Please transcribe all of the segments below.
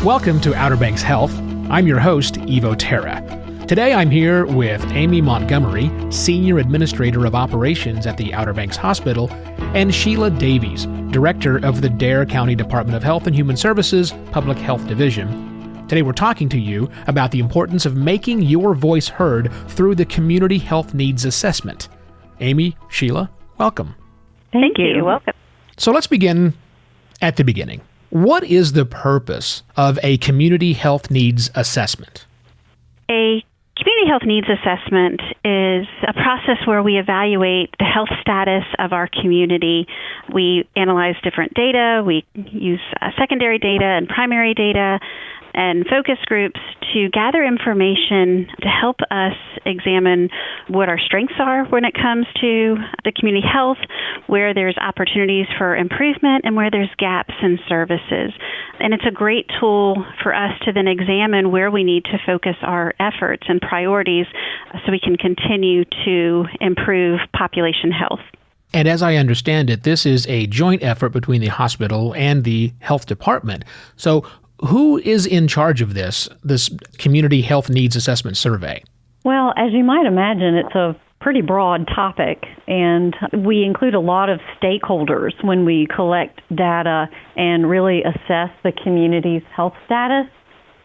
Welcome to Outer Banks Health. I'm your host, Evo Terra. Today I'm here with Amy Montgomery, Senior Administrator of Operations at the Outer Banks Hospital, and Sheila Davies, Director of the Dare County Department of Health and Human Services Public Health Division. Today we're talking to you about the importance of making your voice heard through the Community Health Needs Assessment. Amy, Sheila, welcome. Thank you. Welcome. So let's begin at the beginning. What is the purpose of a Community Health Needs Assessment? A Community Health Needs Assessment is a process where we evaluate the health status of our community. We analyze different data. We use secondary data and primary data and focus groups to gather information to help us examine what our strengths are when it comes to the community health, where there's opportunities for improvement, and where there's gaps in services. And it's a great tool for us to then examine where we need to focus our efforts and priorities so we can continue to improve population health. And as I understand it, this is a joint effort between the hospital and the health department. So who is in charge of this Community Health Needs Assessment Survey? Well, as you might imagine, it's a pretty broad topic, and we include a lot of stakeholders when we collect data and really assess the community's health status.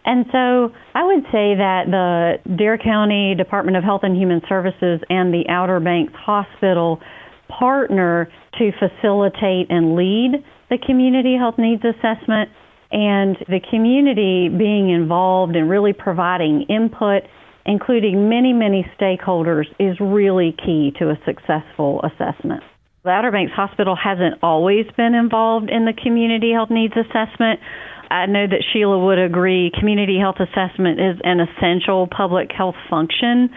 And so I would say that the Dare County Department of Health and Human Services and the Outer Banks Hospital partner to facilitate and lead the Community Health Needs Assessment, and the community being involved and really providing input, including many, many stakeholders, is really key to a successful assessment. The Outer Banks Hospital hasn't always been involved in the Community Health Needs Assessment. I know that Sheila would agree community health assessment is an essential public health function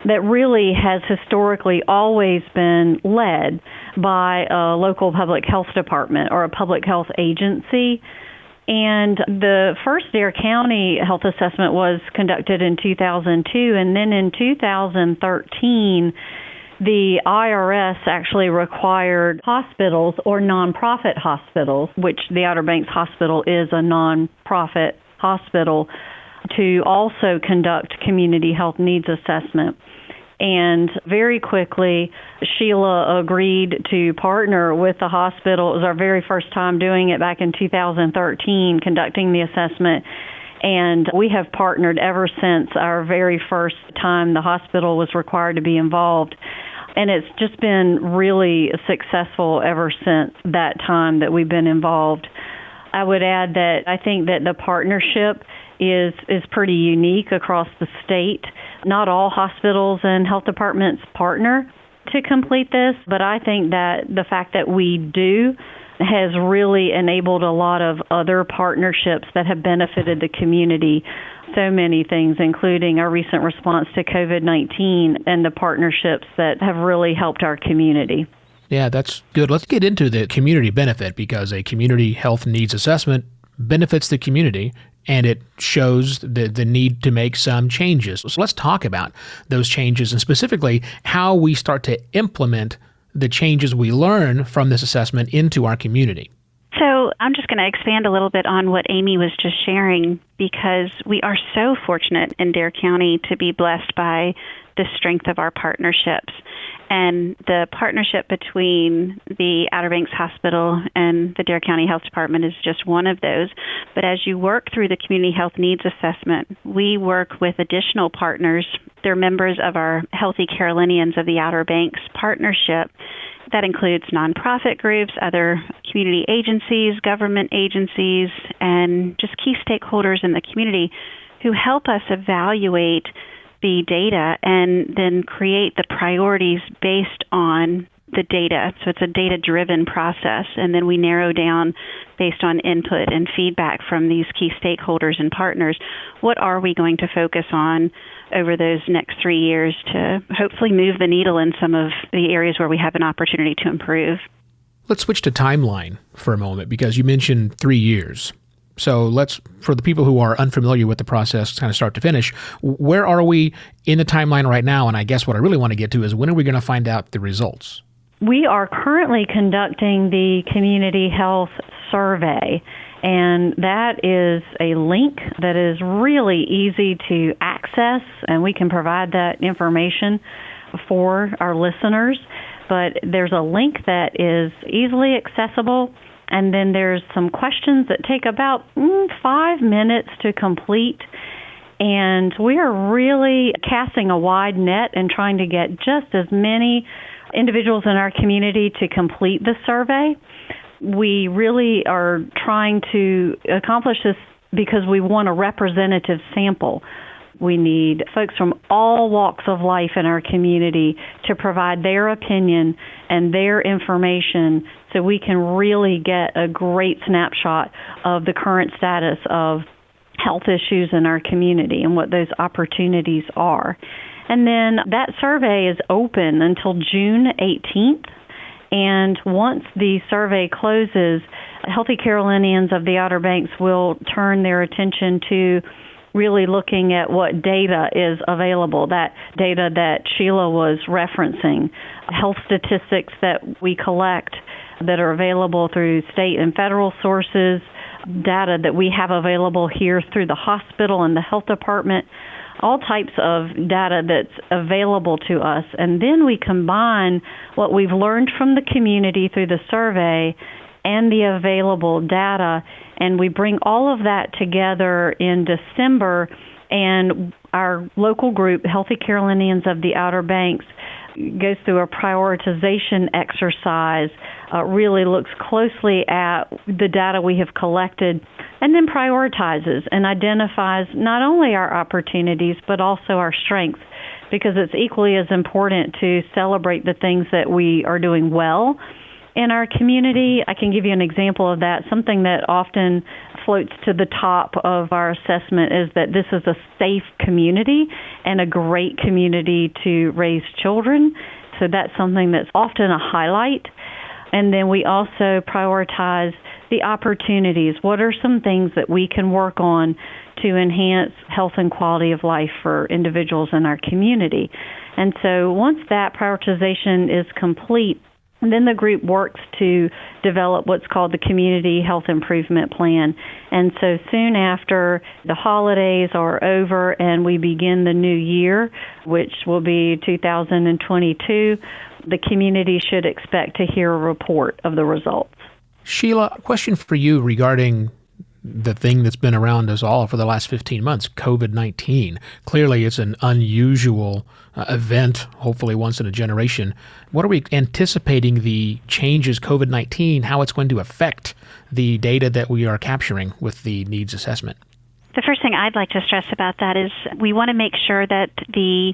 that really has historically always been led by a local public health department or a public health agency. And the first Dare County health assessment was conducted in 2002, and then in 2013, the IRS actually required hospitals or nonprofit hospitals, which the Outer Banks Hospital is a nonprofit hospital, to also conduct community health needs assessment. And very quickly, Sheila agreed to partner with the hospital. It was our very first time doing it back in 2013, conducting the assessment. And we have partnered ever since our very first time the hospital was required to be involved. And it's just been really successful ever since that time that we've been involved. I would add that I think that the partnership is pretty unique across the state. Not all hospitals and health departments partner to complete this, but I think that the fact that we do has really enabled a lot of other partnerships that have benefited the community. So many things, including our recent response to COVID-19 and the partnerships that have really helped our community. Yeah, that's good. Let's get into the community benefit, because a Community Health Needs Assessment benefits the community, and it shows the need to make some changes. So let's talk about those changes and specifically how we start to implement the changes we learn from this assessment into our community. So I'm just going to expand a little bit on what Amy was just sharing, because we are so fortunate in Dare County to be blessed by the strength of our partnerships. And the partnership between the Outer Banks Hospital and the Dare County Health Department is just one of those. But as you work through the Community Health Needs Assessment, we work with additional partners. They're members of our Healthy Carolinians of the Outer Banks Partnership. That includes nonprofit groups, other community agencies, government agencies, and just key stakeholders in the community who help us evaluate the data and then create the priorities based on the data. So it's a data-driven process, and then we narrow down based on input and feedback from these key stakeholders and partners. What are we going to focus on over those next 3 years to hopefully move the needle in some of the areas where we have an opportunity to improve? Let's switch to timeline for a moment, because you mentioned 3 years. So for the people who are unfamiliar with the process, kind of start to finish, where are we in the timeline right now? And I guess what I really want to get to is, when are we going to find out the results? We are currently conducting the community health survey. And that is a link that is really easy to access, and we can provide that information for our listeners. But there's a link that is easily accessible, and then there's some questions that take about 5 minutes to complete. And we are really casting a wide net and trying to get just as many individuals in our community to complete the survey. We really are trying to accomplish this because we want a representative sample. We need folks from all walks of life in our community to provide their opinion and their information so we can really get a great snapshot of the current status of health issues in our community and what those opportunities are. And then that survey is open until June 18th. And once the survey closes, Healthy Carolinians of the Outer Banks will turn their attention to really looking at what data is available, that data that Sheila was referencing, health statistics that we collect that are available through state and federal sources, data that we have available here through the hospital and the health department, all types of data that's available to us. And then we combine what we've learned from the community through the survey and the available data, and we bring all of that together in December, and our local group, Healthy Carolinians of the Outer Banks, goes through a prioritization exercise, really looks closely at the data we have collected, and then prioritizes and identifies not only our opportunities but also our strengths, because it's equally as important to celebrate the things that we are doing well in our community. I can give you an example of that. Something that often floats to the top of our assessment is that this is a safe community and a great community to raise children. So that's something that's often a highlight. And then we also prioritize the opportunities. What are some things that we can work on to enhance health and quality of life for individuals in our community? And so once that prioritization is complete, then the group works to develop what's called the Community Health Improvement Plan. And so soon after the holidays are over and we begin the new year, which will be 2022, the community should expect to hear a report of the results. Sheila, a question for you regarding the thing that's been around us all for the last 15 months, COVID-19. Clearly, it's an unusual event, hopefully once in a generation. What are we anticipating the changes COVID-19, how it's going to affect the data that we are capturing with the needs assessment? The first thing I'd like to stress about that is we want to make sure that the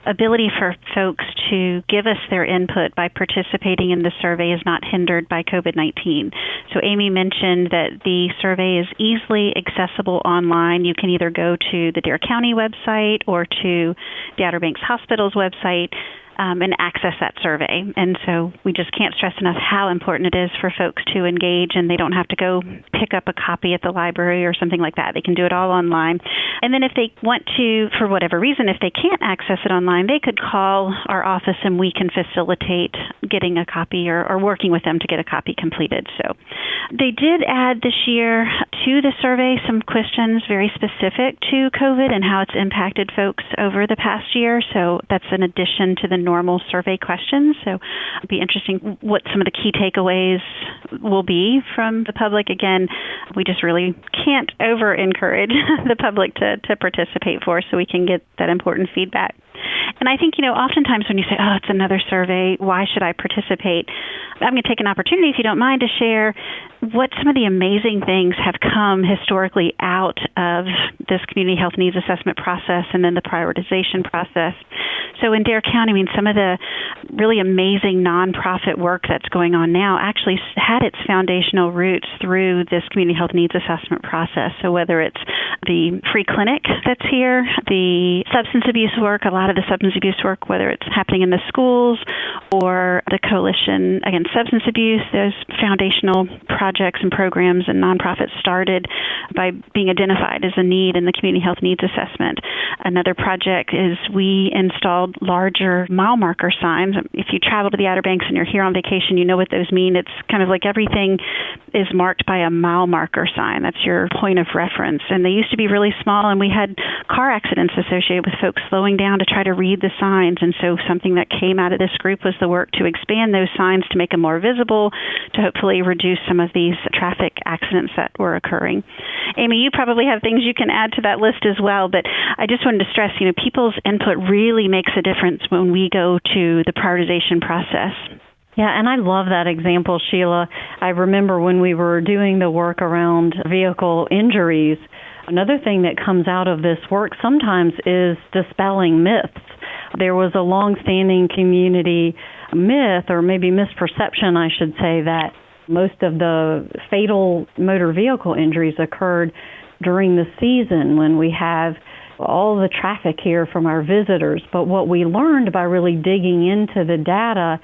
ability for folks to give us their input by participating in the survey is not hindered by COVID-19. So Amy mentioned that the survey is easily accessible online. You can either go to the Dare County website or to the Outer Banks Hospital's website and access that survey. And so we just can't stress enough how important it is for folks to engage, and they don't have to go pick up a copy at the library or something like that. They can do it all online. And then if they want to, for whatever reason, if they can't access it online, they could call our office and we can facilitate getting a copy or working with them to get a copy completed. So they did add this year to the survey some questions very specific to COVID and how it's impacted folks over the past year. So that's an addition to the normal survey questions. So it'd be interesting what some of the key takeaways will be from the public. Again, we just really can't over-encourage the public to participate so we can get that important feedback. And I think, oftentimes when you say, oh, it's another survey, why should I participate? I'm going to take an opportunity, if you don't mind, to share what some of the amazing things have come historically out of this community health needs assessment process and then the prioritization process. So in Dare County, some of the really amazing nonprofit work that's going on now actually had its foundational roots through this community health needs assessment process. So whether it's the free clinic that's here, the substance abuse work, a lot of the substance abuse work, whether it's happening in the schools or the Coalition Against Substance Abuse, those foundational projects projects and programs and nonprofits started by being identified as a need in the Community Health Needs Assessment. Another project is we installed larger mile marker signs. If you travel to the Outer Banks and you're here on vacation, you know what those mean. It's kind of like everything is marked by a mile marker sign. That's your point of reference. And they used to be really small, and we had car accidents associated with folks slowing down to try to read the signs. And so something that came out of this group was the work to expand those signs to make them more visible, to hopefully reduce some of these traffic accidents that were occurring. Amy, you probably have things you can add to that list as well, but I just wanted to stress, people's input really makes a difference when we go to the prioritization process. Yeah, and I love that example, Sheila. I remember when we were doing the work around vehicle injuries, another thing that comes out of this work sometimes is dispelling myths. There was a long-standing community myth, or maybe misperception, I should say, that most of the fatal motor vehicle injuries occurred during the season when we have all the traffic here from our visitors. But what we learned by really digging into the data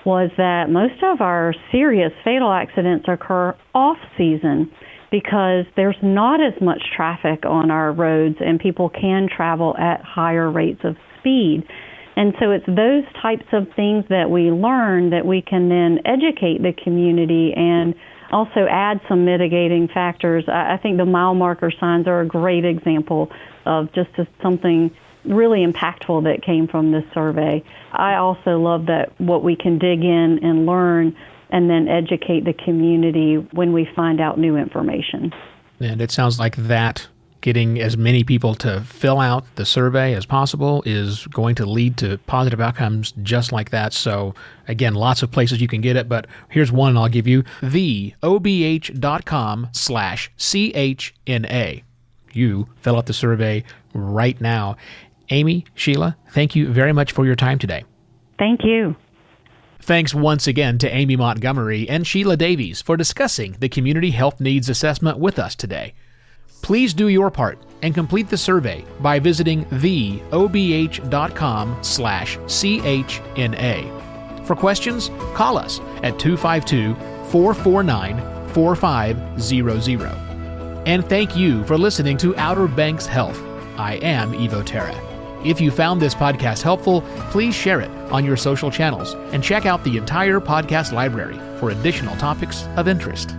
was that most of our serious fatal accidents occur off-season because there's not as much traffic on our roads and people can travel at higher rates of speed. And so it's those types of things that we learn that we can then educate the community and also add some mitigating factors. I think the mile marker signs are a great example of just something really impactful that came from this survey. I also love that what we can dig in and learn and then educate the community when we find out new information. And it sounds like that getting as many people to fill out the survey as possible is going to lead to positive outcomes just like that. So again, lots of places you can get it, but here's one I'll give you, theobh.com/CHNA. You fill out the survey right now. Amy, Sheila, thank you very much for your time today. Thank you. Thanks once again to Amy Montgomery and Sheila Davies for discussing the Community Health Needs Assessment with us today. Please do your part and complete the survey by visiting theobh.com/CHNA. For questions, call us at 252-449-4500. And thank you for listening to Outer Banks Health. I am Evo Terra. If you found this podcast helpful, please share it on your social channels and check out the entire podcast library for additional topics of interest.